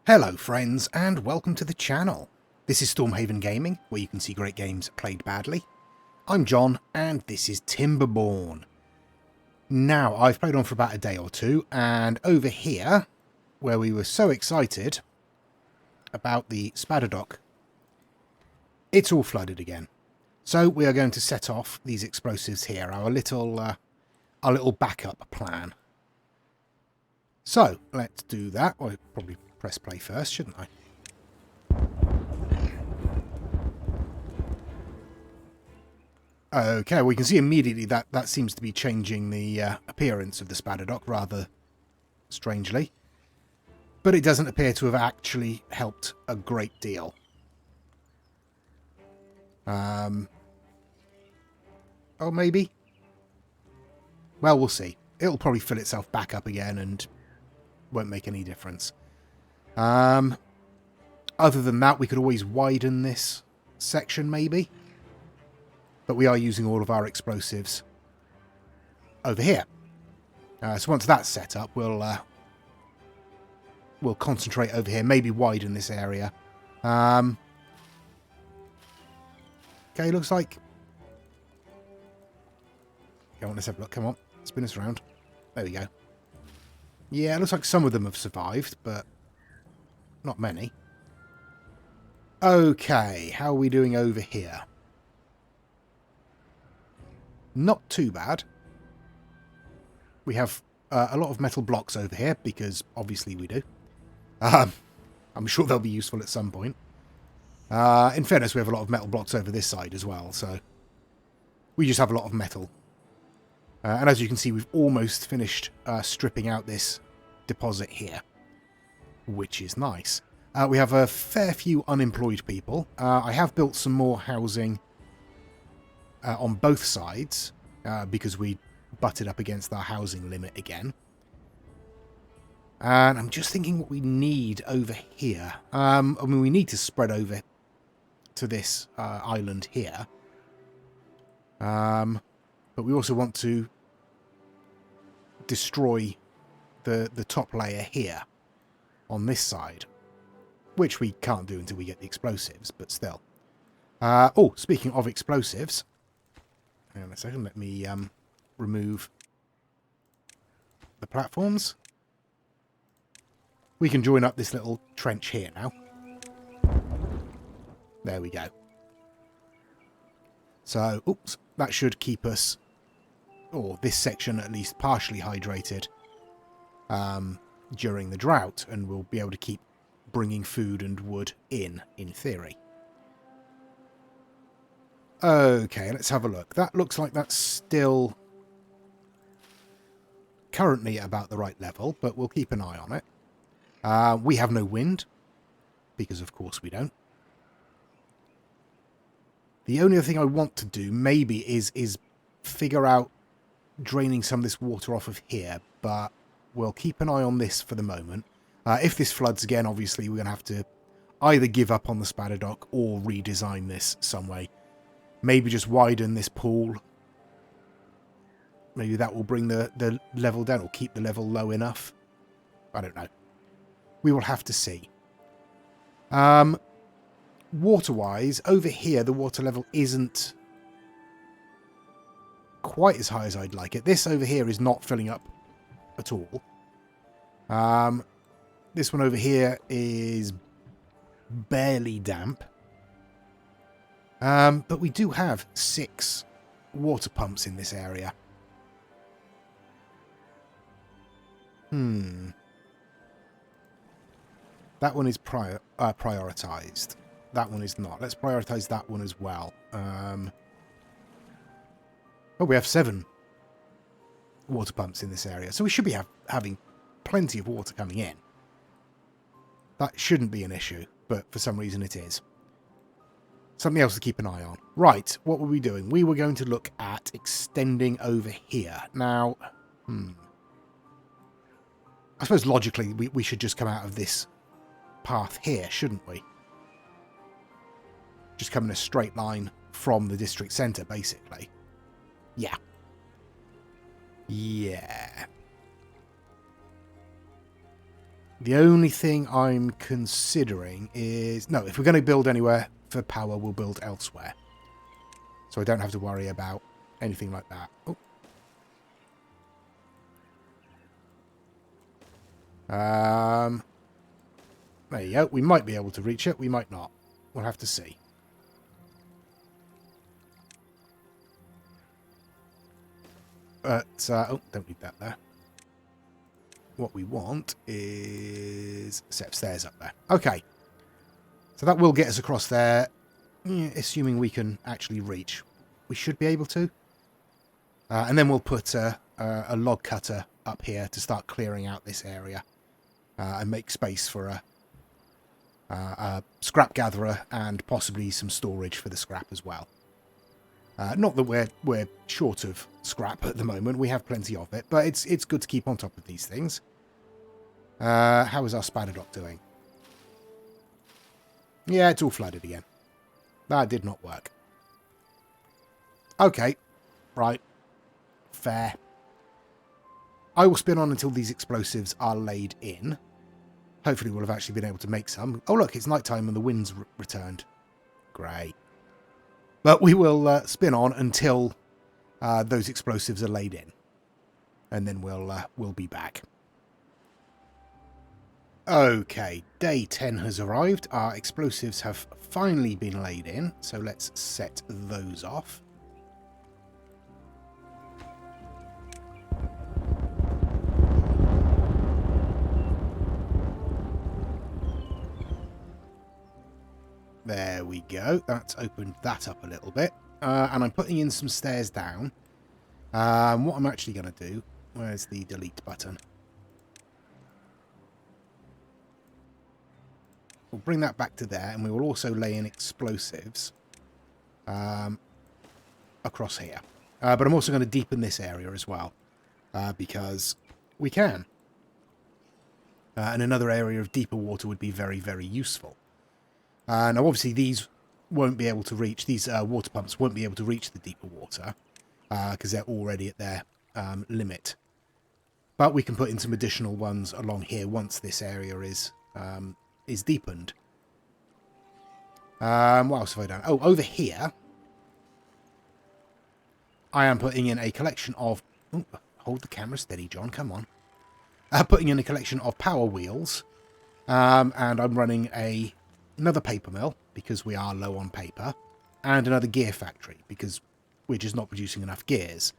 Hello friends and welcome to the channel. This is Stormhaven Gaming, where you can see great games played badly. I'm John and this is Timberborn. Now I've played on for about a day or two, and over here, where we were so excited about the Spadadoc, it's all flooded again. So we are going to set off these explosives here, our little backup plan. So let's do that. I'll probably press play first, shouldn't I? Okay, we can see immediately that that seems to be changing the appearance of the Spadadoc rather strangely. But it doesn't appear to have actually helped a great deal. Oh, maybe? Well, we'll see. It'll probably fill itself back up again and won't make any difference. Other than that, we could always widen this section, maybe. But we are using all of our explosives over here. So once that's set up, we'll concentrate over here, maybe widen this area. Okay, looks like... Come on, let's have a look. Come on, spin us around. There we go. Yeah, it looks like some of them have survived, but not many. Okay, how are we doing over here? Not too bad. We have a lot of metal blocks over here, because obviously we do. I'm sure they'll be useful at some point. In fairness, we have a lot of metal blocks over this side as well, so we just have a lot of metal. And as you can see, we've almost finished stripping out this deposit here, which is nice. We have a fair few unemployed people. I have built some more housing on both sides because we butted up against our housing limit again. And I'm just thinking what we need over here. I mean, we need to spread over to this island here. But we also want to destroy the top layer here on this side, which we can't do until we get the explosives, but still. Oh, speaking of explosives, hang on a second, let me remove the platforms. We can join up this little trench here now. There we go. So, oops, that should keep us, or this section at least, partially hydrated during the drought, and we'll be able to keep bringing food and wood in theory. Okay, let's have a look. That looks like that's still currently about the right level, but we'll keep an eye on it. We have no wind, because of course we don't. The only other thing I want to do, maybe, is figure out draining some of this water off of here, but we'll keep an eye on this for the moment. If this floods again, obviously we're going to have to either give up on the Spadadoc or redesign this some way. Maybe just widen this pool. Maybe that will bring the level down, or keep the level low enough. I don't know. We will have to see. Water-wise, over here the water level isn't quite as high as I'd like it. This over here is not filling up at all. This one over here is barely damp. But we do have 6 water pumps in this area. That one is prioritized. That one is not. Let's prioritize that one as well. Oh, we have 7 water pumps in this area. So we should be having plenty of water coming in. That shouldn't be an issue, but for some reason it is. Something else to keep an eye on. Right, what were we doing? We were going to look at extending over here. Now, I suppose logically we should just come out of this path here, shouldn't we? Just come in a straight line from the district centre, basically. Yeah. Yeah. The only thing I'm considering is... No, if we're going to build anywhere for power, we'll build elsewhere. So I don't have to worry about anything like that. Oh. There you go. We might be able to reach it. We might not. We'll have to see. But, oh, don't need that there. What we want is a set of stairs up there. Okay. So that will get us across there, assuming we can actually reach. We should be able to. And then we'll put a log cutter up here to start clearing out this area and make space for a scrap gatherer and possibly some storage for the scrap as well. Not that we're short of scrap at the moment. We have plenty of it, but it's good to keep on top of these things. How is our spider dock doing? Yeah, it's all flooded again. That did not work. Okay. Right. Fair. I will spin on until these explosives are laid in. Hopefully we'll have actually been able to make some. Oh, look, it's nighttime and the wind's returned. Great. But we will spin on until those explosives are laid in. And then we'll be back. Okay, day 10 has arrived. Our explosives have finally been laid in, so let's set those off. There we go. That's opened that up a little bit. And I'm putting in some stairs down. What I'm actually going to do... Where's the delete button? We'll bring that back to there, and we will also lay in explosives across here. But I'm also going to deepen this area as well, because we can. And another area of deeper water would be very, very useful. Now, obviously, these won't be able to reach, these water pumps won't be able to reach the deeper water, because they're already at their limit. But we can put in some additional ones along here once this area is deepened. What else have I done? Oh, over here, I am putting in a collection of... Oh, hold the camera steady, John. Come on. Putting in a collection of power wheels. And I'm running another paper mill, because we are low on paper. And another gear factory, because we're just not producing enough gears.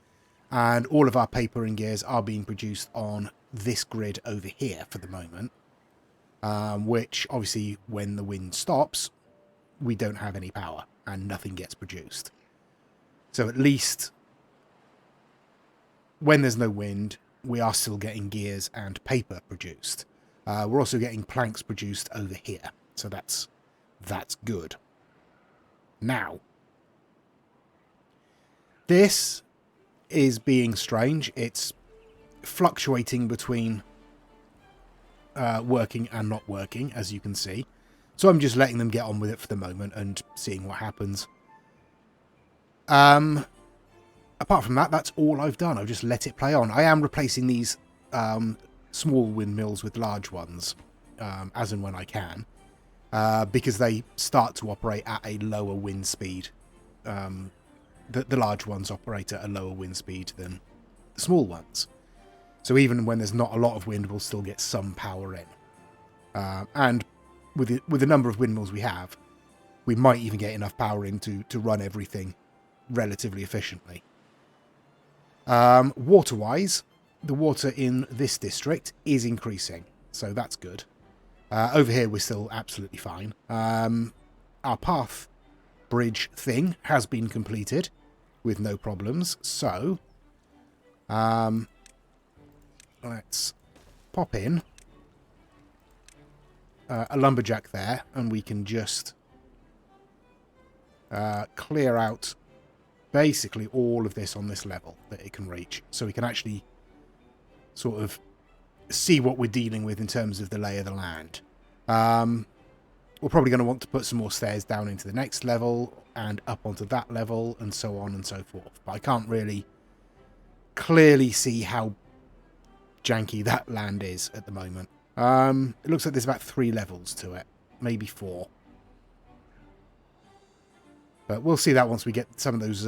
And all of our paper and gears are being produced on this grid over here for the moment. Which, obviously, when the wind stops, we don't have any power and nothing gets produced. So at least when there's no wind, we are still getting gears and paper produced. We're also getting planks produced over here. So that's good. Now, this is being strange. It's fluctuating between... working and not working, as you can see. So I'm just letting them get on with it for the moment and seeing what happens. Apart from that, that's all I've done. I've just let it play on. I am replacing these small windmills with large ones, as and when I can, because they start to operate at a lower wind speed. The large ones operate at a lower wind speed than the small ones. So even when there's not a lot of wind, we'll still get some power in. And with the number of windmills we have, we might even get enough power in to run everything relatively efficiently. Water-wise, the water in this district is increasing, so that's good. Over here, we're still absolutely fine. Our path bridge thing has been completed with no problems, so... let's pop in a lumberjack there, and we can just clear out basically all of this on this level that it can reach. So we can actually sort of see what we're dealing with in terms of the lay of the land. We're probably going to want to put some more stairs down into the next level and up onto that level and so on and so forth. But I can't really clearly see how janky that land is at the moment. It looks like there's about 3 levels to it. Maybe 4. But we'll see that once we get some of those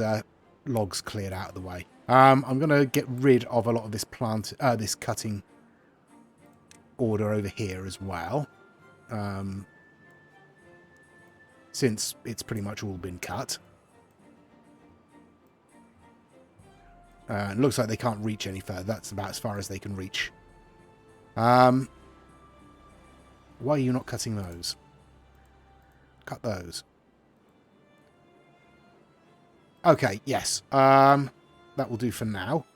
logs cleared out of the way. I'm going to get rid of a lot of this this cutting order over here as well. Since it's pretty much all been cut. It looks like they can't reach any further. That's about as far as they can reach. Why are you not cutting those? Cut those. Okay, yes. That will do for now.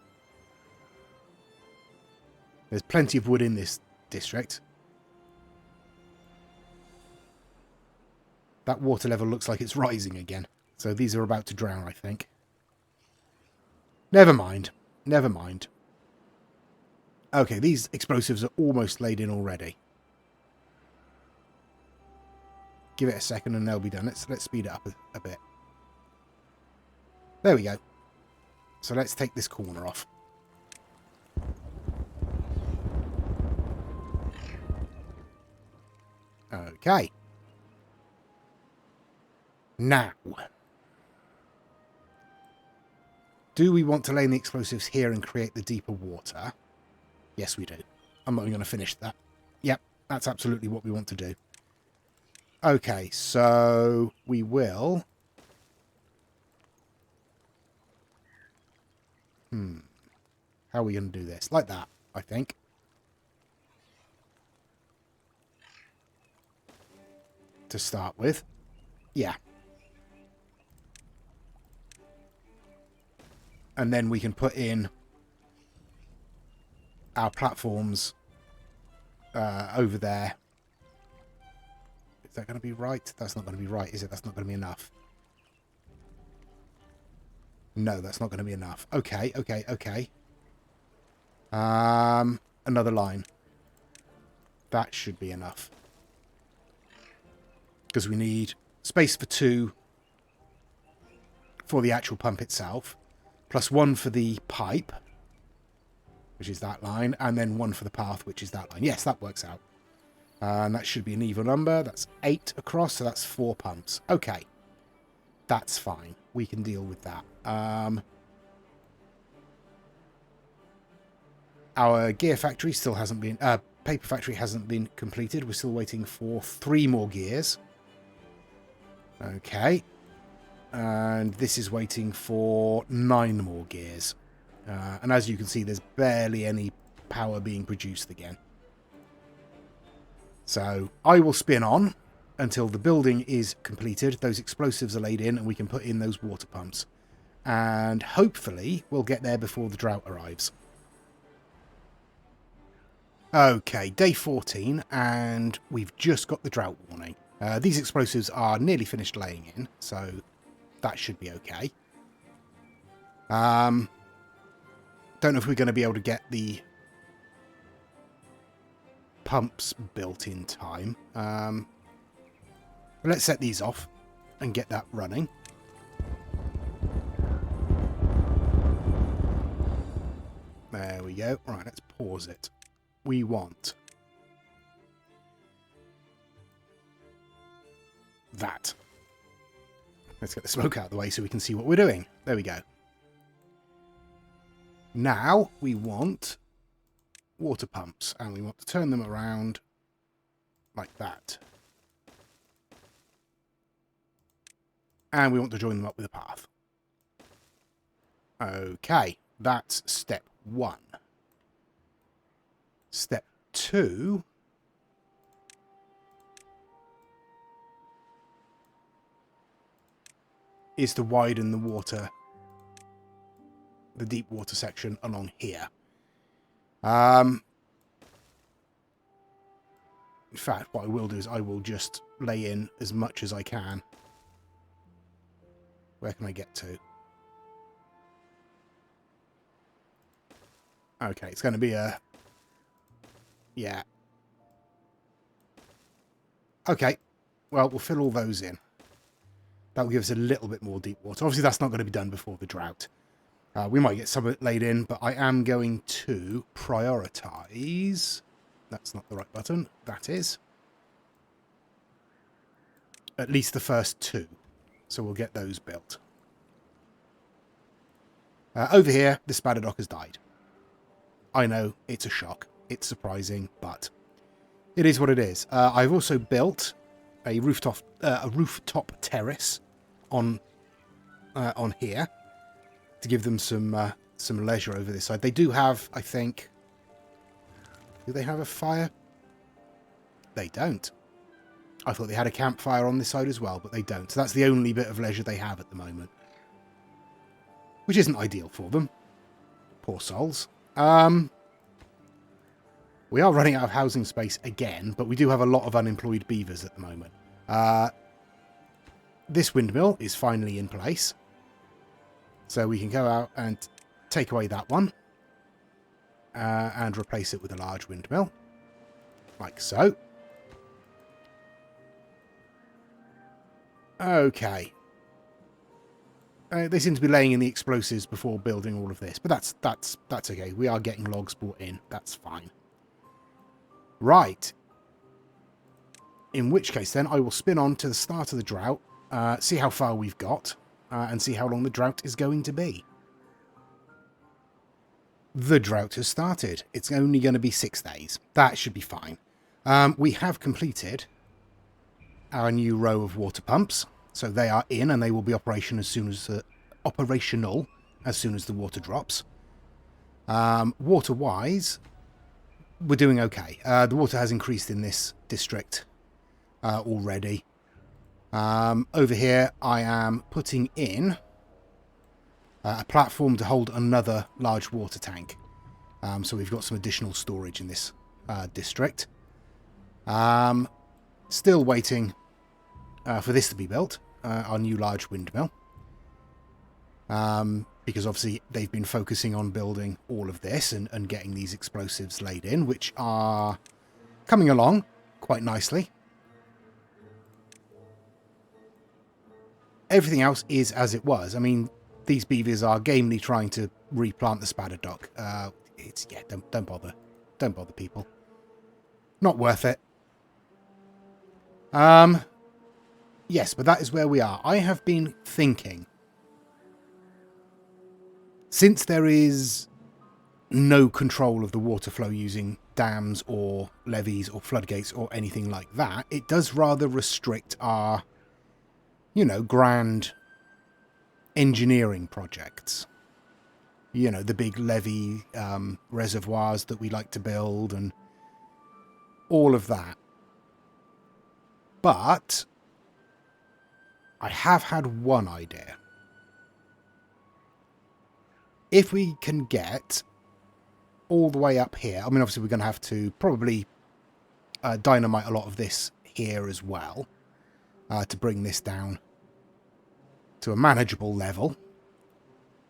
There's plenty of wood in this district. That water level looks like it's rising again. So these are about to drown, I think. Never mind. Never mind. Okay, these explosives are almost laid in already. Give it a second and they'll be done. Let's speed it up a bit. There we go. So let's take this corner off. Okay. Now, do we want to lay in the explosives here and create the deeper water? Yes, we do. I'm not even going to finish that. Yep, that's absolutely what we want to do. Okay, so we will... How are we going to do this? Like that, I think. To start with. Yeah. And then we can put in our platforms over there. Is that going to be right? That's not going to be right, is it? That's not going to be enough. No, that's not going to be enough. Okay, okay, okay. Another line. That should be enough. Because we need space for 2 for the actual pump itself. Plus 1 for the pipe, which is that line. And then 1 for the path, which is that line. Yes, that works out. And that should be an even number. That's 8 across, so that's 4 pumps. Okay. That's fine. We can deal with that. Our gear factory still hasn't been... paper factory hasn't been completed. We're still waiting for 3 more gears. Okay. And this is waiting for 9 more gears. And as you can see, there's barely any power being produced again. So I will spin on until the building is completed. Those explosives are laid in and we can put in those water pumps. And hopefully we'll get there before the drought arrives. Okay, day 14 and we've just got the drought warning. These explosives are nearly finished laying in, so that should be okay. Don't know if we're going to be able to get the pumps built in time. Let's set these off and get that running. There we go. Right, let's pause it. We want that. Let's get the smoke out of the way so we can see what we're doing. There we go. Now we want water pumps and we want to turn them around like that. And we want to join them up with a path. Okay, that's step 1. Step 2 is to widen the water, the deep water section along here. In fact, what I will do is I will just lay in as much as I can. Where can I get to? Okay, it's going to be a... Yeah. Okay. Well, we'll fill all those in. That'll give us a little bit more deep water. Obviously, that's not going to be done before the drought. We might get some of it laid in, but I am going to prioritise... that's not the right button. That is. At least the first 2. So we'll get those built. Over here, the spatter dock has died. I know, it's a shock. It's surprising, but it is what it is. I've also built a rooftop terrace on here to give them some leisure over this side. They do have, I think... Do they have a fire? They don't. I thought they had a campfire on this side as well, but they don't. So that's the only bit of leisure they have at the moment. Which isn't ideal for them. Poor souls. We are running out of housing space again, but we do have a lot of unemployed beavers at the moment. This windmill is finally in place. So we can go out and take away that one. And replace it with a large windmill. Like so. Okay. They seem to be laying in the explosives before building all of this, but that's okay. We are getting logs brought in. That's fine. Right. In which case, then, I will spin on to the start of the drought, see how far we've got, and see how long the drought is going to be. The drought has started. It's only going to be 6 days. That should be fine. We have completed our new row of water pumps. So they are in and they will be operational as soon as the water drops. Water-wise, we're doing okay. The water has increased in this district already. Over here, I am putting in a platform to hold another large water tank. So we've got some additional storage in this district. Still waiting for this to be built, our new large windmill. Because obviously they've been focusing on building all of this and getting these explosives laid in, which are coming along quite nicely. Everything else is as it was. I mean, these beavers are gamely trying to replant the spatter dock. Don't bother. Don't bother, people. Not worth it. Yes, but that is where we are. I have been thinking, since there is no control of the water flow using dams or levees or floodgates or anything like that, it does rather restrict our, grand engineering projects. The big levee reservoirs that we like to build and all of that. But I have had one idea. If we can get all the way up here, I mean, obviously we're going to have to probably dynamite a lot of this here as well to bring this down to a manageable level.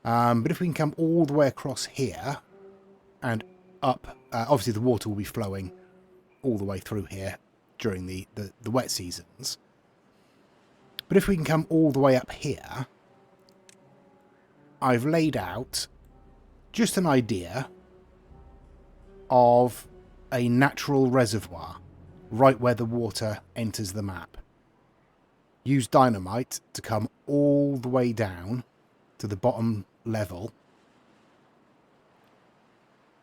But if we can come all the way across here and up, obviously the water will be flowing all the way through here during the wet seasons. But if we can come all the way up here, I've laid out just an idea of a natural reservoir right where the water enters the map. Use dynamite to come all the way down to the bottom level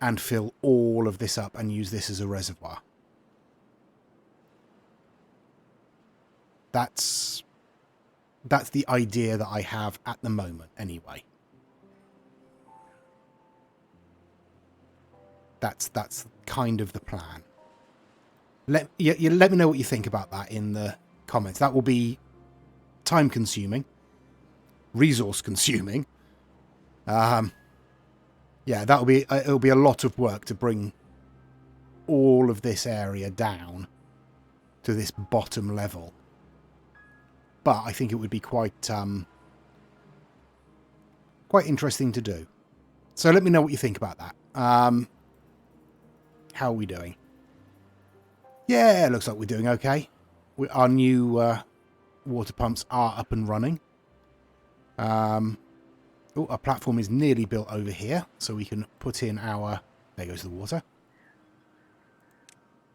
and fill all of this up and use this as a reservoir. That's the idea that I have at the moment, anyway. That's kind of the plan. Let me know what you think about that in the comments. That will be time-consuming, resource-consuming. Yeah, it'll be a lot of work to bring all of this area down to this bottom level. But I think it would be quite interesting to do. So let me know what you think about that. How are we doing? Yeah, looks like we're doing okay. Our new water pumps are up and running. Our platform is nearly built over here, so we can put in our... There goes the water.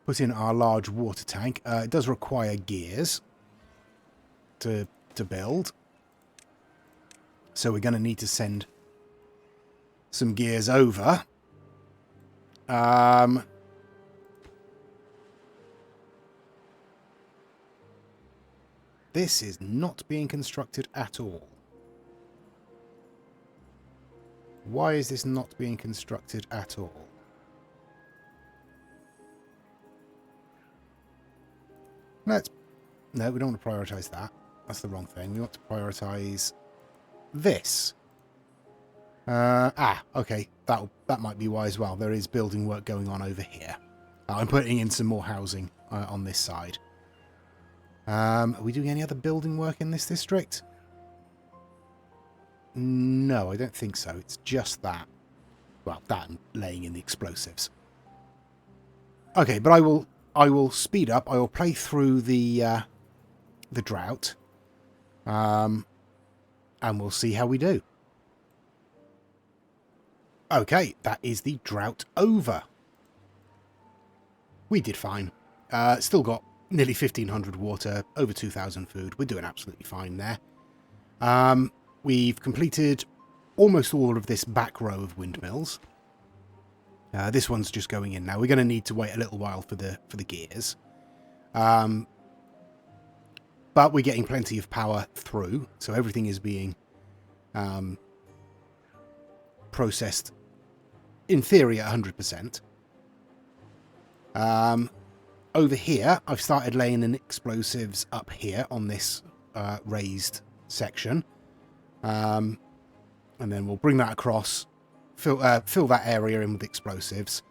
put in our large water tank. It does require gears to build. So we're going to need to send some gears over. This is not being constructed at all. Why is this not being constructed at all? No, we don't want to prioritise that. That's the wrong thing. We want to prioritise this. Okay. That might be why as well. There is building work going on over here. I'm putting in some more housing on this side. Are we doing any other building work in this district? No, I don't think so. It's just that. Well, that and laying in the explosives. Okay, but I will speed up. I will play through the drought. And we'll see how we do. Okay, that is the drought over. We did fine. Still got nearly 1,500 water, over 2,000 food. We're doing absolutely fine there. We've completed almost all of this back row of windmills. This one's just going in now. We're going to need to wait a little while for the gears. But we're getting plenty of power through, so everything is being processed, in theory, at 100%. Over here, I've started laying in explosives up here on this raised section. And then we'll bring that across, fill that area in with explosives,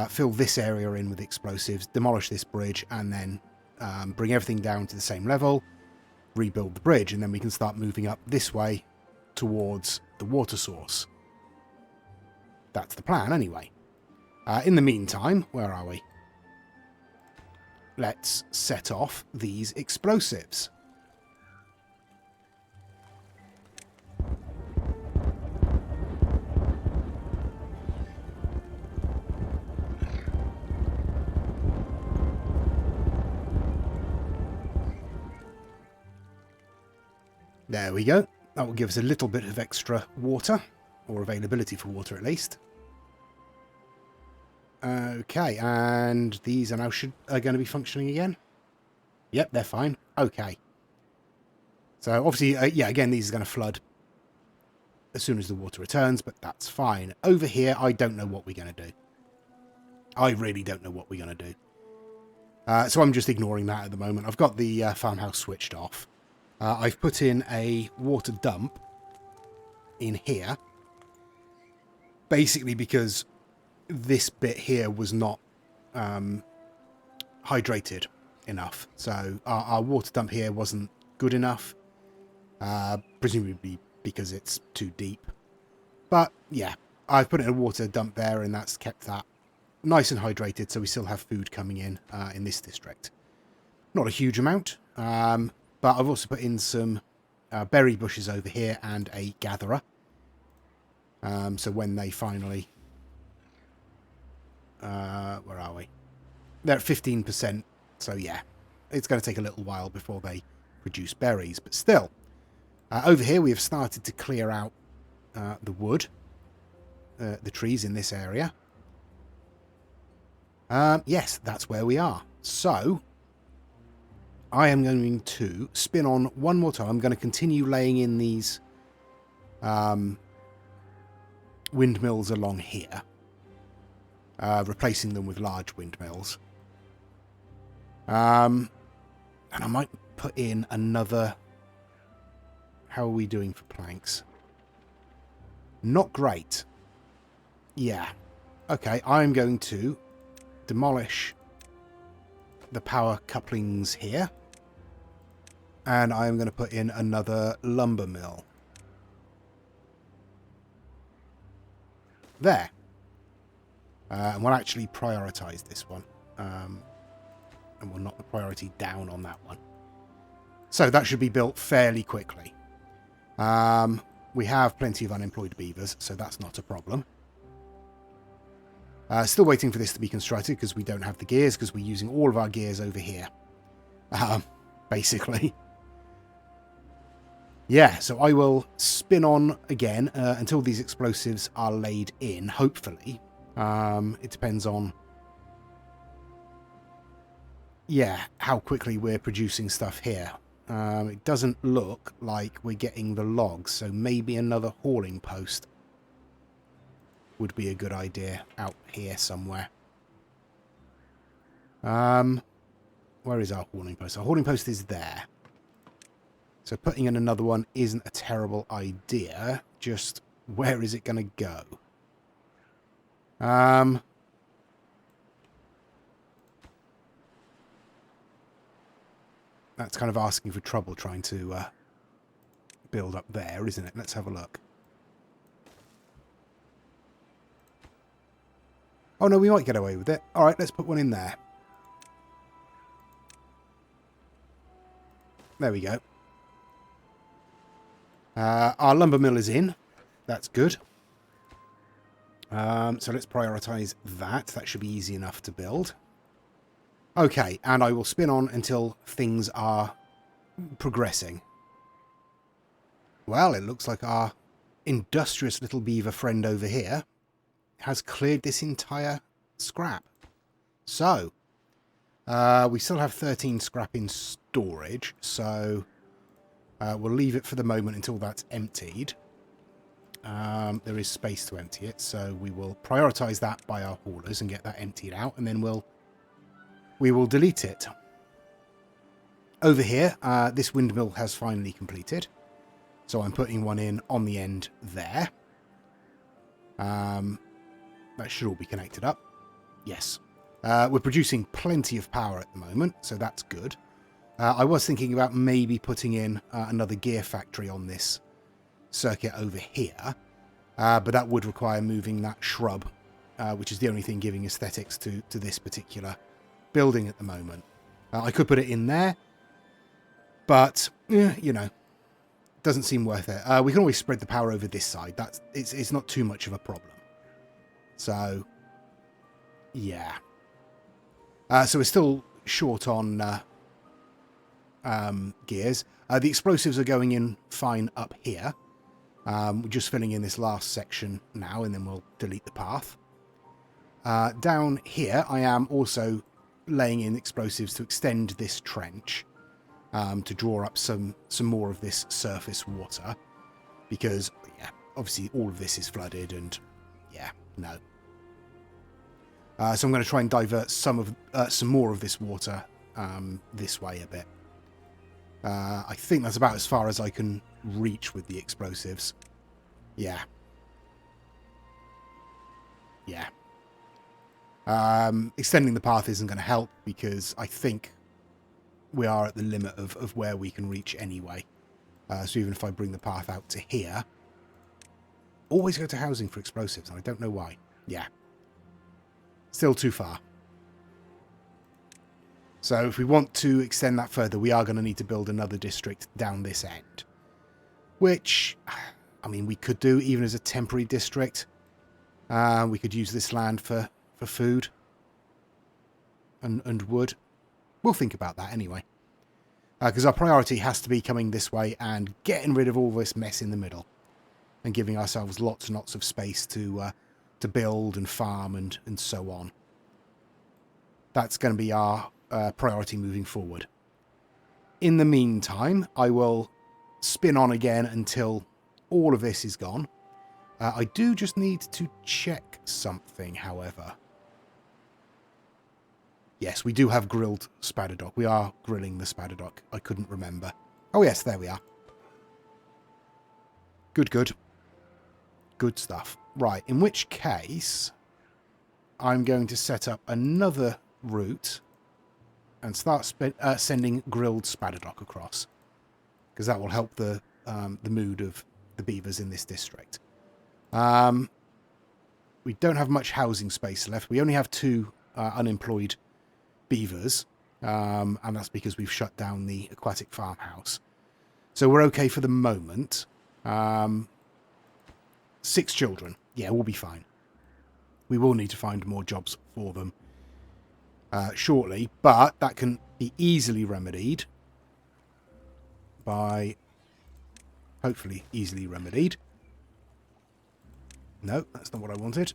fill this area in with explosives, demolish this bridge, and then bring everything down to the same level, rebuild the bridge, and then we can start moving up this way towards the water source. That's the plan, anyway. In the meantime, where are we? Let's set off these explosives. There we go. That will give us a little bit of extra water, or availability for water at least. Okay, and these are now are going to be functioning again. Yep, they're fine. Okay. So obviously, yeah, again, these are going to flood as soon as the water returns, but that's fine. Over here, I don't know what we're going to do. I really don't know what we're going to do. So I'm just ignoring that at the moment. I've got the farmhouse switched off. I've put in a water dump in here, basically because this bit here was not hydrated enough. So our water dump here wasn't good enough, presumably because it's too deep. But yeah, I've put in a water dump there, and that's kept that nice and hydrated, so we still have food coming in this district. Not a huge amount, but I've also put in some berry bushes over here and a gatherer. So when they finally... where are we? They're at 15%, so yeah, it's going to take a little while before they produce berries, but still. Over here we have started to clear out the wood, the trees in this area. Yes, that's where we are. So, I am going to spin on one more time. I'm going to continue laying in these windmills along here. Replacing them with large windmills. And I might put in another... How are we doing for planks? Not great. Yeah. Okay, I'm going to demolish the power couplings here. And I'm going to put in another lumber mill. There. And we'll actually prioritise this one. And we'll knock the priority down on that one. So that should be built fairly quickly. We have plenty of unemployed beavers, so that's not a problem. Still waiting for this to be constructed because we don't have the gears, because we're using all of our gears over here. Basically. Yeah, so I will spin on again until these explosives are laid in, hopefully. It depends on, yeah, how quickly we're producing stuff here. It doesn't look like we're getting the logs, so maybe another hauling post would be a good idea out here somewhere. Where is our hauling post? Our hauling post is there. So putting in another one isn't a terrible idea. Just where is it going to go? That's kind of asking for trouble trying to build up there, isn't it? Let's have a look. Oh, no, we might get away with it. All right, let's put one in there. There we go. Our lumber mill is in. That's good. So let's prioritise that. That should be easy enough to build. Okay, and I will spin on until things are progressing. Well, it looks like our industrious little beaver friend over here has cleared this entire scrap. So, we still have 13 scrap in storage, so we'll leave it for the moment until that's emptied. There is space to empty it, so we will prioritise that by our haulers and get that emptied out, and then we will delete it. Over here, this windmill has finally completed, so I'm putting one in on the end there. That should all be connected up. Yes. We're producing plenty of power at the moment, so that's good. I was thinking about maybe putting in another gear factory on this circuit over here, but that would require moving that shrub, which is the only thing giving aesthetics to this particular building at the moment. I could put it in there, but, you know, doesn't seem worth it. We can always spread the power over this side. It's not too much of a problem. So, yeah. So we're still short on gears. The explosives are going in fine up here. We're just filling in this last section now, and then we'll delete the path. Down here, I am also laying in explosives to extend this trench, to draw up some more of this surface water, because, yeah, obviously all of this is flooded, and, yeah, no. So I'm going to try and divert some more of this water this way a bit. I think that's about as far as I can reach with the explosives. Yeah. Yeah. Extending the path isn't going to help, because I think we are at the limit of where we can reach anyway. So even if I bring the path out to here, always go to housing for explosives, and I don't know why. Yeah. Still too far. So if we want to extend that further, we are going to need to build another district down this end. Which, I mean, we could do even as a temporary district. We could use this land for food and wood. We'll think about that anyway. Because our priority has to be coming this way and getting rid of all this mess in the middle. And giving ourselves lots and lots of space to build and farm and so on. That's going to be our priority moving forward. In the meantime, I will spin on again until all of this is gone. I do just need to check something, however. Yes, we do have grilled spadadock. We are grilling the spadadock. I couldn't remember. Oh yes, there we are. Good, good. Good stuff. Right, in which case, I'm going to set up another route and start sending grilled spadadock across, because that will help the mood of the beavers in this district. We don't have much housing space left. We only have 2 unemployed beavers, and that's because we've shut down the aquatic farmhouse. So we're okay for the moment. 6 children. Yeah, we'll be fine. We will need to find more jobs for them shortly, but that can be easily remedied by... hopefully easily remedied. No, that's not what I wanted.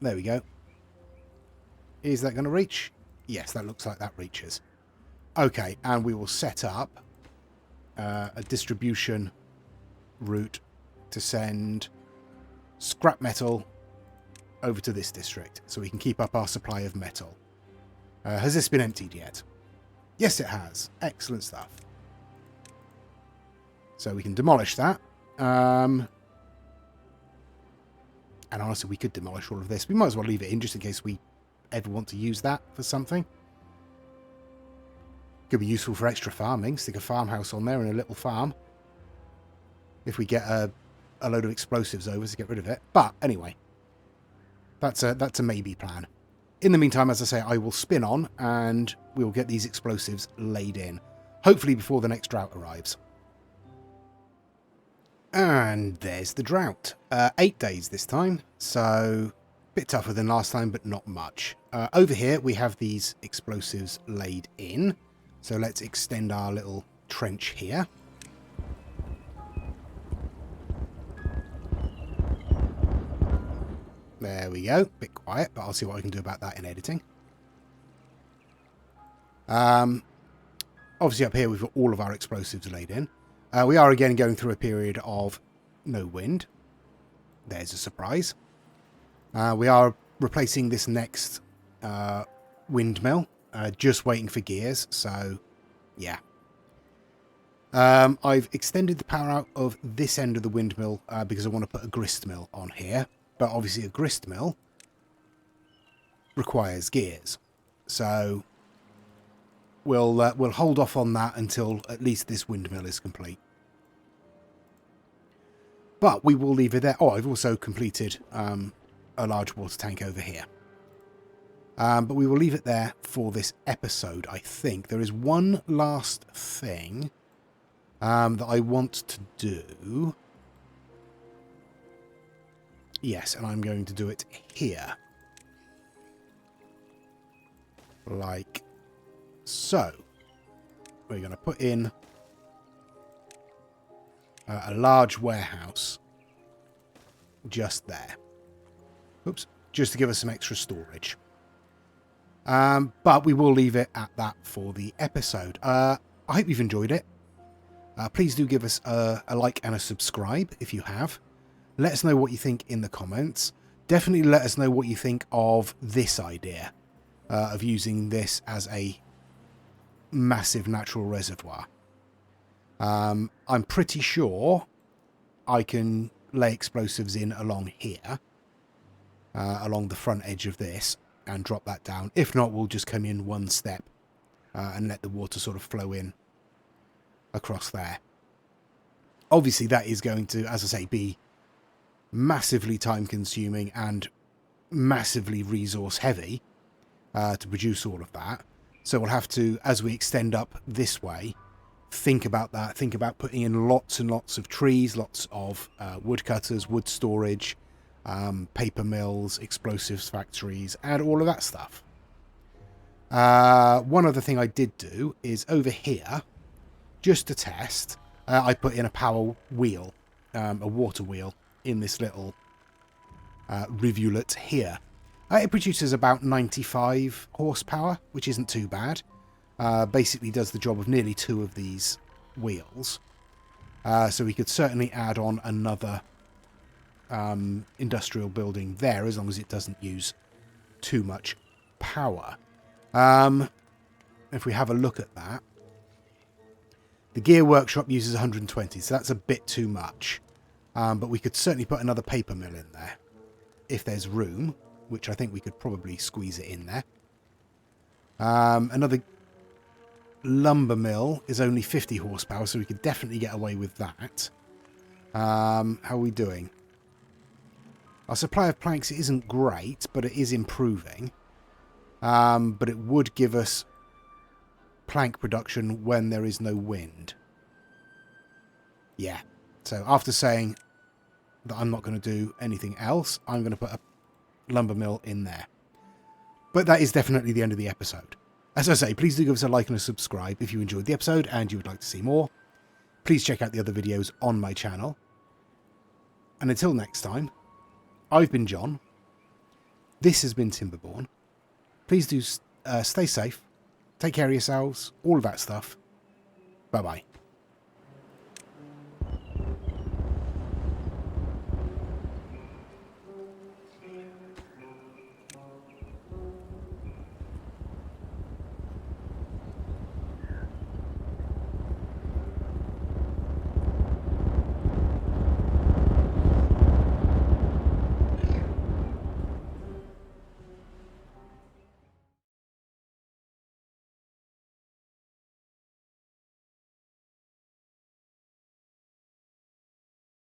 There we go. Is that going to reach? Yes, that looks like that reaches. Okay, and we will set up a distribution route to send scrap metal over to this district so we can keep up our supply of metal. Has this been emptied yet? Yes, it has. Excellent stuff. So we can demolish that. And honestly, we could demolish all of this. We might as well leave it in just in case we ever want to use that for something. Could be useful for extra farming. Stick a farmhouse on there and a little farm. If we get a load of explosives over to get rid of it. But anyway, that's a maybe plan. In the meantime, as I say, I will spin on and we'll get these explosives laid in. Hopefully before the next drought arrives. And there's the drought. 8 days this time, so a bit tougher than last time, but not much. Over here, we have these explosives laid in. So let's extend our little trench here. There we go. Bit quiet, but I'll see what I can do about that in editing. Obviously up here, we've got all of our explosives laid in. We are again going through a period of no wind. There's a surprise. We are replacing this next windmill. Just waiting for gears, so yeah. I've extended the power out of this end of the windmill because I want to put a grist mill on here. But obviously a grist mill requires gears. So we'll hold off on that until at least this windmill is complete. But we will leave it there. Oh, I've also completed a large water tank over here. But we will leave it there for this episode, I think. There is one last thing that I want to do. Yes, and I'm going to do it here. Like so. We're going to put in a large warehouse just there. Oops, just to give us some extra storage. But we will leave it at that for the episode. I hope you've enjoyed it. Please do give us a like and a subscribe if you have. Let us know what you think in the comments. Definitely let us know what you think of this idea of using this as a massive natural reservoir. I'm pretty sure I can lay explosives in along here, along the front edge of this, and drop that down. If not, we'll just come in one step and let the water sort of flow in across there. Obviously, that is going to, as I say, be massively time consuming and massively resource heavy to produce all of that. So we'll have to, as we extend up this way, think about that. Think about putting in lots and lots of trees, lots of woodcutters, wood storage, paper mills, explosives factories, and all of that stuff. One other thing I did do is over here, just to test, I put in a power wheel, a water wheel, in this little rivulet here. It produces about 95 horsepower, which isn't too bad. Basically does the job of nearly 2 of these wheels. So we could certainly add on another industrial building there, as long as it doesn't use too much power. If we have a look at that, the gear workshop uses 120, so that's a bit too much. But we could certainly put another paper mill in there if there's room, which I think we could probably squeeze it in there. Another lumber mill is only 50 horsepower, so we could definitely get away with that. How are we doing? Our supply of planks isn't great, but it is improving. But it would give us plank production when there is no wind. Yeah. So after saying that I'm not going to do anything else, I'm going to put a lumber mill in there. But that is definitely the end of the episode. As I say, please do give us a like and a subscribe if you enjoyed the episode and you would like to see more. Please check out the other videos on my channel. And until next time, I've been John. This has been Timberborn. Please do stay safe. Take care of yourselves. All of that stuff. Bye-bye.